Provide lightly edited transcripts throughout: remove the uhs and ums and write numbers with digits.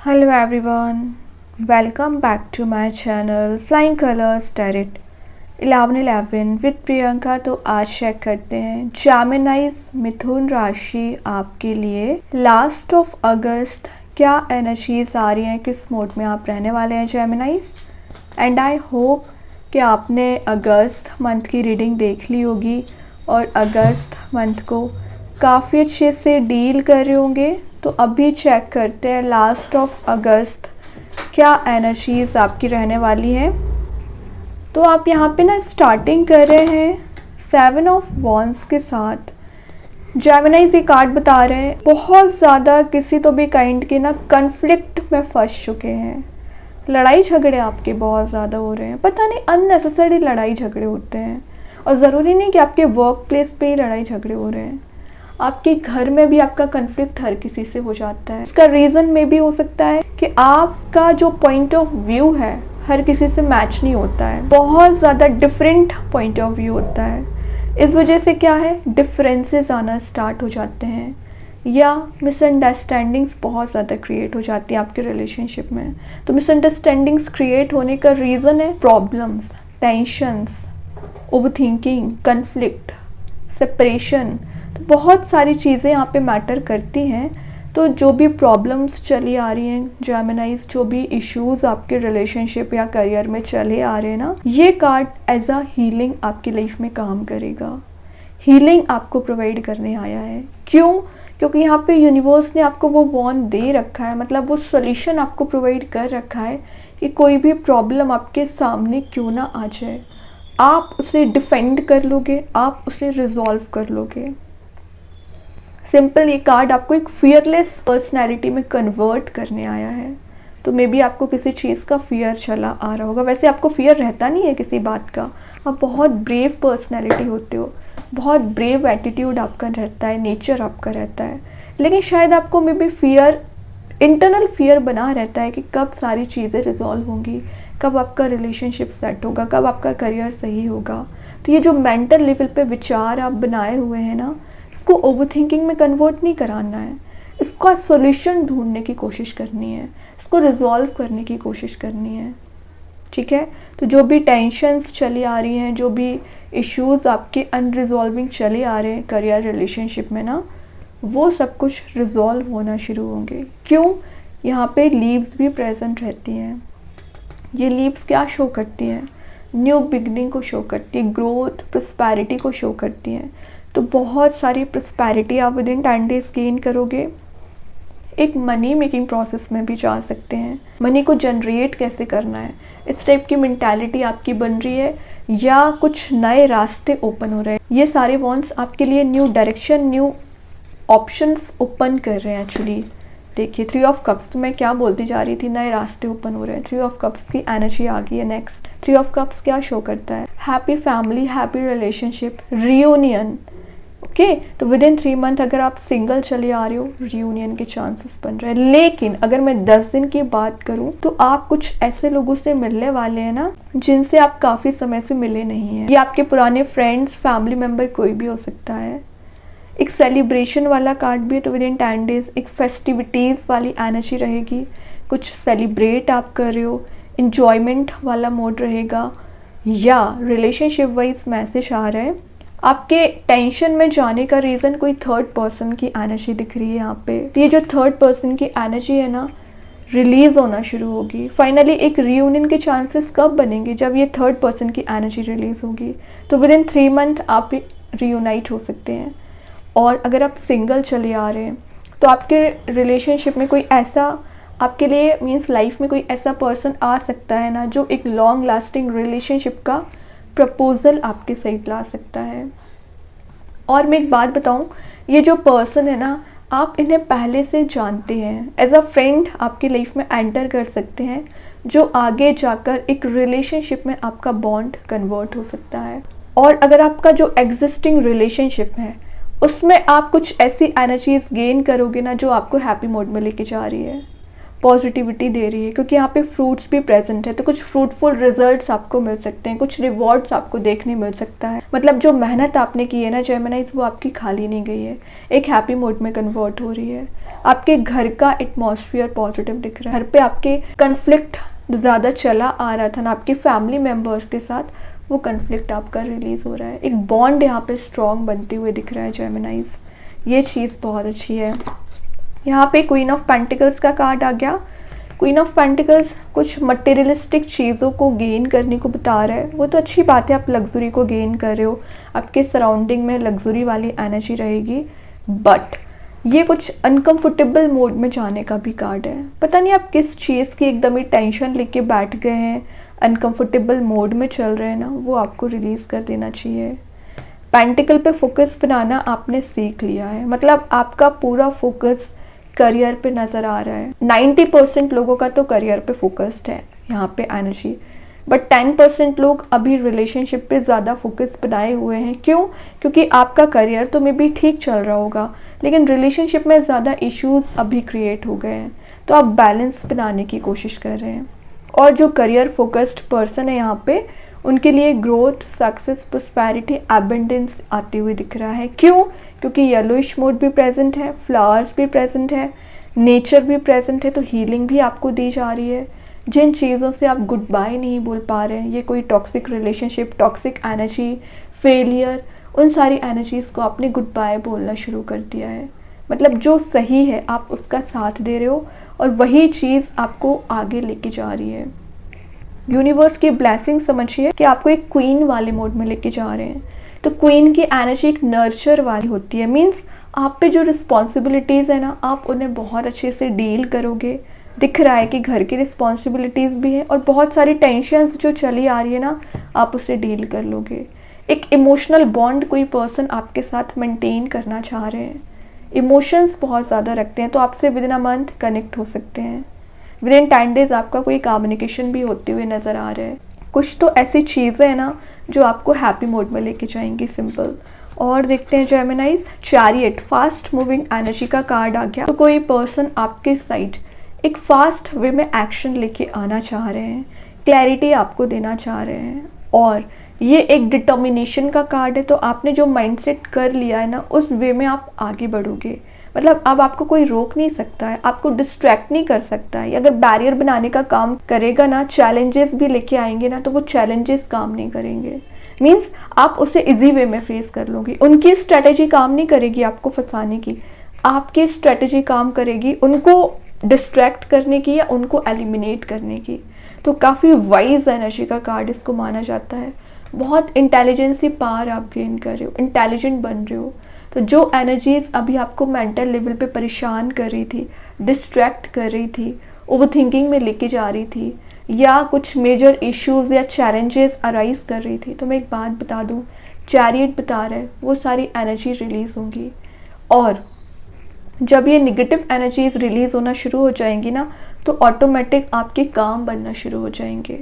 Hello everyone, welcome back to my channel Flying Colors Tarot 1111 with Priyanka. तो आज check करते हैं जेमिनाइज मिथुन राशि आपके लिए लास्ट ऑफ अगस्त क्या एनर्जीज आ रही हैं, किस मोड में आप रहने वाले हैं जेमिनाइज। एंड आई होप कि आपने अगस्त मंथ की रीडिंग देख ली होगी और अगस्त मंथ को काफ़ी अच्छे से डील कर रहे होंगे। तो अभी चेक करते हैं लास्ट ऑफ अगस्त क्या एनर्जीज आपकी रहने वाली हैं। तो आप यहाँ पे ना स्टार्टिंग कर रहे हैं 7 ऑफ वॉन्ड्स के साथ। जेमिनाइज ये कार्ड बता रहे हैं बहुत ज़्यादा किसी तो भी काइंड के ना कन्फ्लिक्ट में फंस चुके हैं। लड़ाई झगड़े आपके बहुत ज़्यादा हो रहे हैं, पता नहीं अननेसेसरी लड़ाई झगड़े होते हैं। और ज़रूरी नहीं कि आपके वर्क प्लेस पे ही लड़ाई झगड़े हो रहे हैं, आपके घर में भी आपका कन्फ्लिक्ट हर किसी से हो जाता है। इसका रीज़न में भी हो सकता है कि आपका जो पॉइंट ऑफ व्यू है हर किसी से मैच नहीं होता है, बहुत ज़्यादा डिफरेंट पॉइंट ऑफ व्यू होता है। इस वजह से क्या है, डिफरेंसेस आना स्टार्ट हो जाते हैं या मिसअंडरस्टैंडिंग्स बहुत ज़्यादा क्रिएट हो जाती है आपके रिलेशनशिप में। तो मिसअंडरस्टैंडिंग्स क्रिएट होने का रीज़न है problems, tensions, overthinking, conflict, separation. तो बहुत सारी चीज़ें यहाँ पे मैटर करती हैं। तो जो भी प्रॉब्लम्स चली आ रही हैं जेमिनाइज, जो भी इश्यूज़ आपके रिलेशनशिप या करियर में चले आ रहे हैं ना, ये कार्ड एज अ हीलिंग आपकी लाइफ में काम करेगा। हीलिंग आपको प्रोवाइड करने आया है। क्यों? क्योंकि यहाँ पे यूनिवर्स ने आपको वो वॉन्ड दे रखा है, मतलब वो सोल्यूशन आपको प्रोवाइड कर रखा है कि कोई भी प्रॉब्लम आपके सामने क्यों ना आ जाए, आप उसे डिफेंड कर लोगे, आप उसे रिजॉल्व कर लोगे। सिंपल ये कार्ड आपको एक फियरलेस पर्सनैलिटी में कन्वर्ट करने आया है। तो मे बी आपको किसी चीज़ का फियर चला आ रहा होगा। वैसे आपको फियर रहता नहीं है किसी बात का, आप बहुत ब्रेव पर्सनैलिटी होते हो, बहुत ब्रेव एटीट्यूड आपका रहता है, नेचर आपका रहता है। लेकिन शायद आपको may be fear, internal fear बना रहता है कि कब सारी चीज़ें रिजॉल्व होंगी, कब आपका रिलेशनशिप सेट होगा, कब आपका करियर सही होगा। तो ये जो मेंटल लेवल पे विचार आप बनाए हुए हैं ना, इसको ओवरथिंकिंग में कन्वर्ट नहीं कराना है, इसका सॉल्यूशन ढूंढने की कोशिश करनी है, इसको रिजॉल्व करने की कोशिश करनी है। ठीक है, तो जो भी टेंशन्स चली आ रही हैं, जो भी इश्यूज़ आपके अनरिजॉल्विंग चले आ रहे हैं करियर रिलेशनशिप में ना, वो सब कुछ रिजॉल्व होना शुरू होंगे। क्यों? यहाँ पे लीव्स भी प्रेजेंट रहती हैं। ये लीव्स क्या शो करती हैं? न्यू बिगनिंग को शो करती है, ग्रोथ, प्रॉस्पेरिटी को शो करती हैं। तो बहुत सारी प्रॉस्पेरिटी आप विद इन 10 डेज गेन करोगे। एक मनी मेकिंग प्रोसेस में भी जा सकते हैं। मनी को जनरेट कैसे करना है, इस टाइप की मेंटालिटी आपकी बन रही है, या कुछ नए रास्ते ओपन हो रहे हैं। ये सारे वॉन्ड्स आपके लिए new direction, new options open कर रहे हैं एक्चुअली। देखिए 3 ऑफ कप्स, तो मैं क्या बोलती जा रही थी, नए रास्ते ओपन हो रहे हैं। 3 ऑफ कप्स की एनर्जी आ गई है। नेक्स्ट 3 ऑफ कप्स क्या शो करता है? Happy family, happy relationship, reunion. Okay, तो विद इन 3 मंथ अगर आप सिंगल चले आ रहे हो, रियूनियन के चांसेस बन रहे हैं। लेकिन अगर मैं 10 दिन की बात करूं तो आप कुछ ऐसे लोगों से मिलने वाले हैं ना जिनसे आप काफ़ी समय से मिले नहीं हैं। ये आपके पुराने फ्रेंड्स, फैमिली मेम्बर, कोई भी हो सकता है। एक सेलिब्रेशन वाला कार्ड भी है, तो विद इन 10 डेज एक फेस्टिविटीज़ वाली एनर्जी रहेगी। कुछ सेलिब्रेट आप कर रहे हो, इंजॉयमेंट वाला मोड रहेगा। या रिलेशनशिप वाइज मैसेज आ रहा है, आपके टेंशन में जाने का रीज़न कोई थर्ड पर्सन की एनर्जी दिख रही है यहाँ पे। तो ये जो थर्ड पर्सन की एनर्जी है ना, रिलीज़ होना शुरू होगी। फाइनली एक रियूनियन के चांसेस कब बनेंगे? जब ये थर्ड पर्सन की एनर्जी रिलीज़ होगी। तो विद इन 3 मंथ आप रियूनाइट हो सकते हैं। और अगर आप सिंगल चले आ रहे हैं तो आपके रिलेशनशिप में कोई ऐसा आपके लिए मीन्स लाइफ में कोई ऐसा पर्सन आ सकता है ना जो एक लॉन्ग लास्टिंग रिलेशनशिप का प्रपोजल आपके साइड ला सकता है। और मैं एक बात बताऊं, ये जो पर्सन है ना, आप इन्हें पहले से जानते हैं। एज अ फ्रेंड आपकी लाइफ में एंटर कर सकते हैं, जो आगे जाकर एक रिलेशनशिप में आपका बॉन्ड कन्वर्ट हो सकता है। और अगर आपका जो एग्जिस्टिंग रिलेशनशिप है उसमें आप कुछ ऐसी एनर्जीज गेन करोगे ना जो आपको हैप्पी मोड में लेके जा रही है। पॉजिटिविटी दे रही है, क्योंकि यहाँ पे फ्रूट्स भी प्रेजेंट है, तो कुछ फ्रूटफुल रिजल्ट्स आपको मिल सकते हैं, कुछ रिवॉर्ड्स आपको देखने मिल सकता है। मतलब जो मेहनत आपने की है ना जेमिनाइज, वो आपकी खाली नहीं गई है, एक हैप्पी मोड में कन्वर्ट हो रही है। आपके घर का एटमॉस्फेयर पॉजिटिव दिख रहा है। घर पे आपके कन्फ्लिक्ट ज़्यादा चला आ रहा था ना आपके फैमिली मेम्बर्स के साथ, वो कन्फ्लिक्ट आपका रिलीज हो रहा है। एक बॉन्ड यहाँ पे स्ट्रॉन्ग बनते हुए दिख रहा है जेमिनाइज, ये चीज़ बहुत अच्छी है। यहाँ पे क्वीन ऑफ पेंटिकल्स का कार्ड आ गया। क्वीन ऑफ पेंटिकल्स कुछ मटेरियलिस्टिक चीज़ों को गेन करने को बता रहा है। वो तो अच्छी बात है, आप लग्जरी को गेन कर रहे हो, आपके सराउंडिंग में लग्जरी वाली एनर्जी रहेगी, बट ये कुछ अनकंफर्टेबल मोड में जाने का भी कार्ड है। पता नहीं आप किस चीज़ की एकदम ही टेंशन लेके बैठ गए हैं, अनकंफर्टेबल मोड में चल रहे हैं ना, वो आपको रिलीज़ कर देना चाहिए। पेंटिकल पे फोकस बनाना आपने सीख लिया है, मतलब आपका पूरा फोकस करियर पे नज़र आ रहा है। 90% लोगों का तो करियर पे फोकस्ड है यहाँ पे एनर्जी, बट 10% लोग अभी रिलेशनशिप पे ज़्यादा फोकस बनाए हुए हैं। क्यों? क्योंकि आपका करियर तो मे बी ठीक चल रहा होगा, लेकिन रिलेशनशिप में ज़्यादा इश्यूज अभी क्रिएट हो गए हैं, तो आप बैलेंस बनाने की कोशिश कर रहे हैं। और जो करियर फोकस्ड पर्सन है यहाँ पे, उनके लिए ग्रोथ, सक्सेस, प्रॉस्पेरिटी, एबंडेंस आती हुई दिख रहा है। क्यों? क्योंकि येलोइश मोड भी प्रेजेंट है, फ्लावर्स भी प्रेजेंट है, नेचर भी प्रेजेंट है, तो हीलिंग भी आपको दी जा रही है। जिन चीज़ों से आप गुड बाय नहीं बोल पा रहे हैं, ये कोई toxic relationship, toxic energy, failure, उन सारी एनर्जीज़ को आपने गुड बाय बोलना शुरू कर दिया है। मतलब जो सही है आप उसका साथ दे रहे हो, और वही चीज़ आपको आगे लेके जा रही है। यूनिवर्स की ब्लेसिंग समझिए कि आपको एक क्वीन वाले मोड में लेके जा रहे हैं। तो क्वीन की एनर्जी एक नर्चर वाली होती है, मीन्स आप पे जो रिस्पॉन्सिबिलिटीज़ है ना, आप उन्हें बहुत अच्छे से डील करोगे। दिख रहा है कि घर की रिस्पॉन्सिबिलिटीज़ भी हैं, और बहुत सारी टेंशन्स जो चली आ रही है ना, आप उसे डील कर लोगे। एक इमोशनल बॉन्ड कोई पर्सन आपके साथ मेंटेन करना चाह रहे हैं, इमोशंस बहुत ज़्यादा रखते हैं, तो आपसे with in a month connect हो सकते हैं। विद इन 10 डेज आपका कोई कम्युनिकेशन भी होते हुए नज़र आ रहा है। कुछ तो ऐसी चीज़ें हैं ना जो आपको हैप्पी मोड में लेके जाएंगी, सिंपल। और देखते हैं जेमिनाइज, चैरियट, फास्ट मूविंग एनर्जी का कार्ड आ गया। तो कोई पर्सन आपके साइड एक फास्ट वे में एक्शन लेके आना चाह रहे हैं, क्लैरिटी आपको देना चाह रहे हैं, और ये एक डिटर्मिनेशन का कार्ड है। तो आपने जो माइंडसेट कर लिया है ना, उस वे में आप आगे बढ़ोगे। मतलब अब आपको कोई रोक नहीं सकता है, आपको डिस्ट्रैक्ट नहीं कर सकता है। अगर बैरियर बनाने का काम करेगा ना, चैलेंजेस भी लेके आएंगे ना, तो वो चैलेंजेस काम नहीं करेंगे। मीन्स आप उसे इजी वे में फेस कर लोगे। उनकी स्ट्रेटेजी काम नहीं करेगी आपको फंसाने की, आपकी स्ट्रेटेजी काम करेगी उनको डिस्ट्रैक्ट करने की या उनको एलिमिनेट करने की। तो काफ़ी वाइज एनर्जी का कार्ड इसको माना जाता है। बहुत इंटेलिजेंसी पावर आप गेन कर रहे हो, इंटेलिजेंट बन रहे हो। तो जो एनर्जीज अभी आपको मेंटल लेवल पे परेशान कर रही थी, डिस्ट्रैक्ट कर रही थी, ओवर थिंकिंग में लेके जा रही थी, या कुछ मेजर इश्यूज या चैलेंजेस अराइज कर रही थी, तो मैं एक बात बता दूं, चैरियट बता रहा है वो सारी एनर्जी रिलीज होंगी। और जब ये निगेटिव एनर्जीज रिलीज होना शुरू हो जाएंगी ना, तो ऑटोमेटिक आपके काम बनना शुरू हो जाएंगे।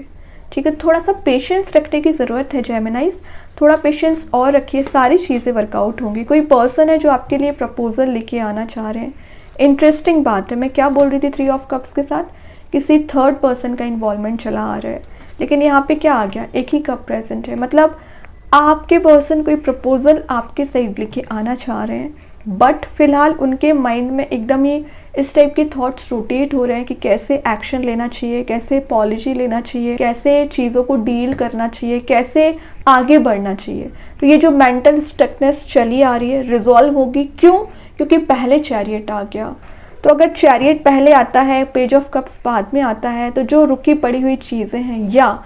ठीक है, थोड़ा सा पेशेंस रखने की ज़रूरत है जेमिनाइज, थोड़ा पेशेंस और रखिए, सारी चीज़ें वर्कआउट होंगी। कोई पर्सन है जो आपके लिए प्रपोजल लेके आना चाह रहे हैं। इंटरेस्टिंग बात है, मैं क्या बोल रही थी 3 ऑफ कप्स के साथ, किसी थर्ड पर्सन का इन्वॉल्वमेंट चला आ रहा है, लेकिन यहाँ पे क्या आ गया, एक ही कप प्रेजेंट है। मतलब आपके पर्सन कोई प्रपोजल आपके साइड लेके आना चाह रहे हैं, बट फिलहाल उनके माइंड में एकदम ही इस टाइप के थॉट्स रोटेट हो रहे हैं कि कैसे एक्शन लेना चाहिए, कैसे पॉलिसी लेना चाहिए, कैसे चीज़ों को डील करना चाहिए, कैसे आगे बढ़ना चाहिए। तो ये जो मेंटल स्टकनेस चली आ रही है रिजॉल्व होगी। क्यों? क्योंकि पहले चैरियट आ गया। तो अगर चैरियट पहले आता है, पेज ऑफ कप्स बाद में आता है, तो जो रुकी पड़ी हुई चीज़ें हैं या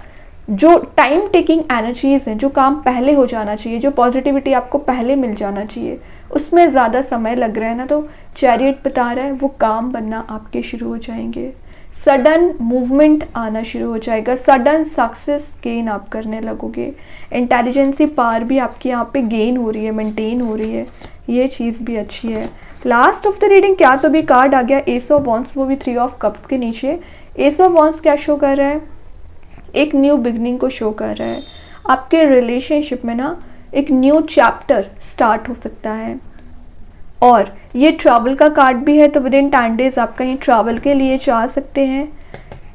जो टाइम टेकिंग एनर्जीज हैं, जो काम पहले हो जाना चाहिए, जो पॉजिटिविटी आपको पहले मिल जाना चाहिए, उसमें ज़्यादा समय लग रहा है ना, तो चैरियट बता रहा है वो काम बनना आपके शुरू हो जाएंगे। सडन मूवमेंट आना शुरू हो जाएगा, सडन सक्सेस गेन आप करने लगोगे। इंटेलिजेंसी पावर भी आपकी यहाँ पे गेन हो रही है, मेंटेन हो रही है, ये चीज़ भी अच्छी है। लास्ट ऑफ द रीडिंग क्या, तो भी कार्ड आ गया एस ऑफ वॉन्ड्स, वो भी 3 ऑफ कप्स के नीचे। एस ऑफ वॉन्ड्स क्या शो कर रहा है, एक न्यू बिगनिंग को शो कर रहा है। आपके रिलेशनशिप में ना एक न्यू चैप्टर स्टार्ट हो सकता है। और ये ट्रैवल का कार्ड भी है, तो विद इन 10 डेज आप कहीं ट्रैवल के लिए जा सकते हैं।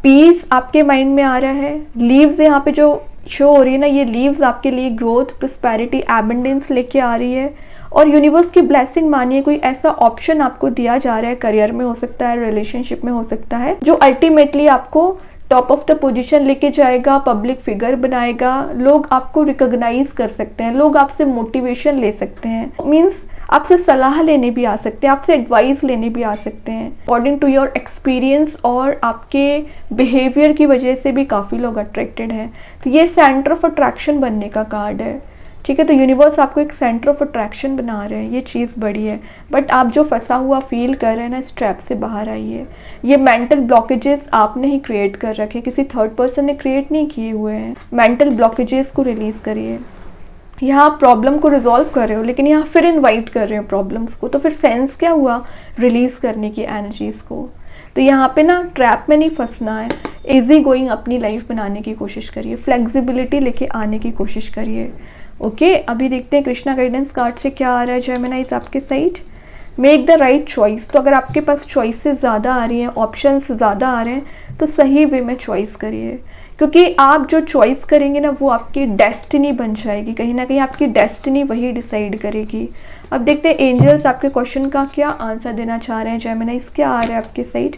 पीस आपके माइंड में आ रहा है। लीव्स यहाँ पे जो शो हो रही है ना, ये लीव्स आपके लिए ग्रोथ, प्रोस्पेरिटी, एबंडेंस लेके आ रही है। और यूनिवर्स की ब्लेसिंग मानिए, कोई ऐसा ऑप्शन आपको दिया जा रहा है, करियर में हो सकता है, रिलेशनशिप में हो सकता है, जो अल्टीमेटली आपको टॉप ऑफ द पोजीशन लेके जाएगा, पब्लिक फिगर बनाएगा, लोग आपको रिकॉग्नाइज कर सकते हैं, लोग आपसे मोटिवेशन ले सकते हैं, मीन्स आपसे सलाह लेने भी आ सकते हैं, आपसे एडवाइस लेने भी आ सकते हैं अकॉर्डिंग टू योर एक्सपीरियंस, और आपके बिहेवियर की वजह से भी काफ़ी लोग अट्रैक्टेड हैं। तो ये सेंटर ऑफ अट्रैक्शन बनने का कार्ड है, ठीक है। तो यूनिवर्स आपको एक सेंटर ऑफ अट्रैक्शन बना रहे हैं, ये चीज़ बड़ी है। बट आप जो फंसा हुआ फील कर रहे हैं ना, इस ट्रैप से बाहर आइए। ये मेंटल ब्लॉकेजेस आपने ही क्रिएट कर रखे, किसी थर्ड पर्सन ने क्रिएट नहीं किए हुए हैं। मेंटल ब्लॉकेजेस को रिलीज़ करिए। यहाँ आप प्रॉब्लम को रिजॉल्व कर रहे हो, लेकिन यहाँ फिर इन्वाइट कर रहे हो प्रॉब्लम्स को, तो फिर सेंस क्या हुआ रिलीज़ करने की एनर्जीज़ को। तो यहाँ पे ना ट्रैप में नहीं फंसना है, इजी गोइंग अपनी लाइफ बनाने की कोशिश करिए, फ्लेक्सिबिलिटी लेके आने की कोशिश करिए। ओके, अभी देखते हैं कृष्णा गाइडेंस कार्ड से क्या आ रहा है जेमिनाइज आपके side. Make the right choice. तो अगर आपके पास चॉइसेस ज़्यादा आ रही हैं, ऑप्शंस ज़्यादा आ रहे हैं, तो सही वे में चॉइस करिए, क्योंकि आप जो चॉइस करेंगे ना, वो आपकी डेस्टिनी बन जाएगी। कहीं ना कहीं आपकी डेस्टिनी वही डिसाइड करेगी। अब देखते हैं एंजल्स आपके क्वेश्चन का क्या आंसर देना चाह रहे हैं जेमिनाइज, क्या आ रहा है आपके साइड।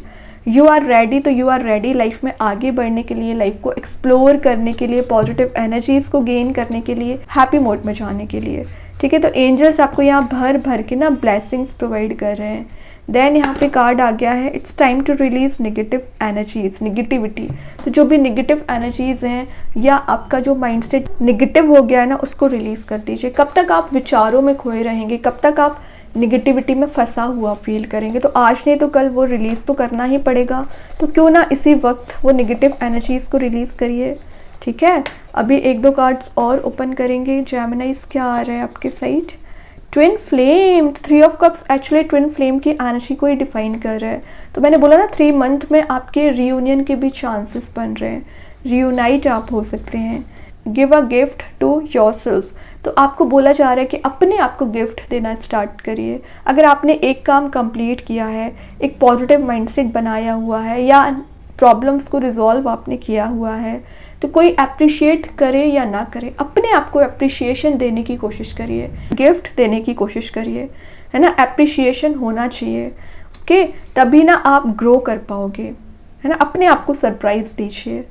You are ready. तो यू आर रेडी लाइफ में आगे बढ़ने के लिए, लाइफ को एक्सप्लोर करने के लिए, पॉजिटिव एनर्जीज को गेन करने के लिए, हैप्पी मोड में जाने के लिए, ठीक है। तो एंजल्स आपको यहाँ भर भर के ना ब्लेसिंग्स प्रोवाइड कर रहे हैं। देन यहाँ पे कार्ड आ गया है, it's time to release negative energies, negativity. तो जो भी नेगेटिव एनर्जीज हैं या आपका जो माइंडसेट नेगेटिव हो गया है ना, उसको रिलीज कर दीजिए। कब तक आप विचारों में खोए रहेंगे, कब तक आप निगेटिविटी में फंसा हुआ फील करेंगे। तो आज नहीं तो कल वो रिलीज़ तो करना ही पड़ेगा, तो क्यों ना इसी वक्त वो नेगेटिव एनर्जीज़ को रिलीज़ करिए, ठीक है। अभी 1-2 कार्ड्स और ओपन करेंगे। जेमिनाइज क्या आ रहा है आपके साइड। Twin flame. तो 3 of cups actually twin flame की एनर्जी को ही डिफाइन कर रहा है। तो मैंने बोला ना 3 मंथ में आपके रियूनियन के भी चांसेस बन रहे हैं, रियूनाइट आप हो सकते हैं। Give a gift to yourself. तो आपको बोला जा रहा है कि अपने आप को गिफ्ट देना स्टार्ट करिए। अगर आपने एक काम कंप्लीट किया है, एक पॉजिटिव माइंडसेट बनाया हुआ है, या प्रॉब्लम्स को रिजॉल्व आपने किया हुआ है, तो कोई अप्रिशिएट करे या ना करे, अपने आप को अप्रिशिएशन देने की कोशिश करिए, गिफ्ट देने की कोशिश करिए, है ना। अप्रिशिएशन होना चाहिए, ओके, तभी ना आप ग्रो कर पाओगे, है ना। अपने आप को सरप्राइज दीजिए।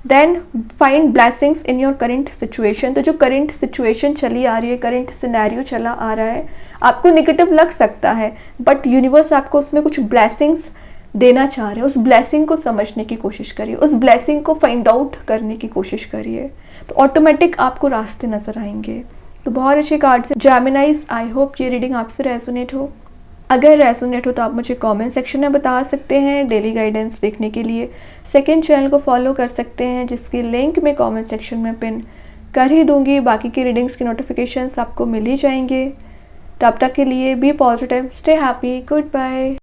Then find blessings in your current situation. तो जो करेंट सिचुएशन चली आ रही है, करेंट सिनेरियो चला आ रहा है, आपको नेगेटिव लग सकता है, बट यूनिवर्स आपको उसमें कुछ ब्लेसिंग्स देना चाह रहे हैं। उस ब्लेसिंग को समझने की कोशिश करिए, उस ब्लेसिंग को फाइंड आउट करने की कोशिश करिए, तो ऑटोमेटिक आपको रास्ते नजर आएंगे। तो बहुत अच्छे कार्ड्स हैं जेमिनाइज। आई होप ये रीडिंग आपसे रेजोनेट हो। अगर रेजोनेट हो तो आप मुझे कमेंट सेक्शन में बता सकते हैं। डेली गाइडेंस देखने के लिए सेकंड चैनल को फॉलो कर सकते हैं, जिसकी लिंक मैं कमेंट सेक्शन में पिन कर ही दूंगी। बाकी की रीडिंग्स की नोटिफिकेशंस आपको मिल ही जाएंगे। तब तक के लिए be positive, stay happy, good bye.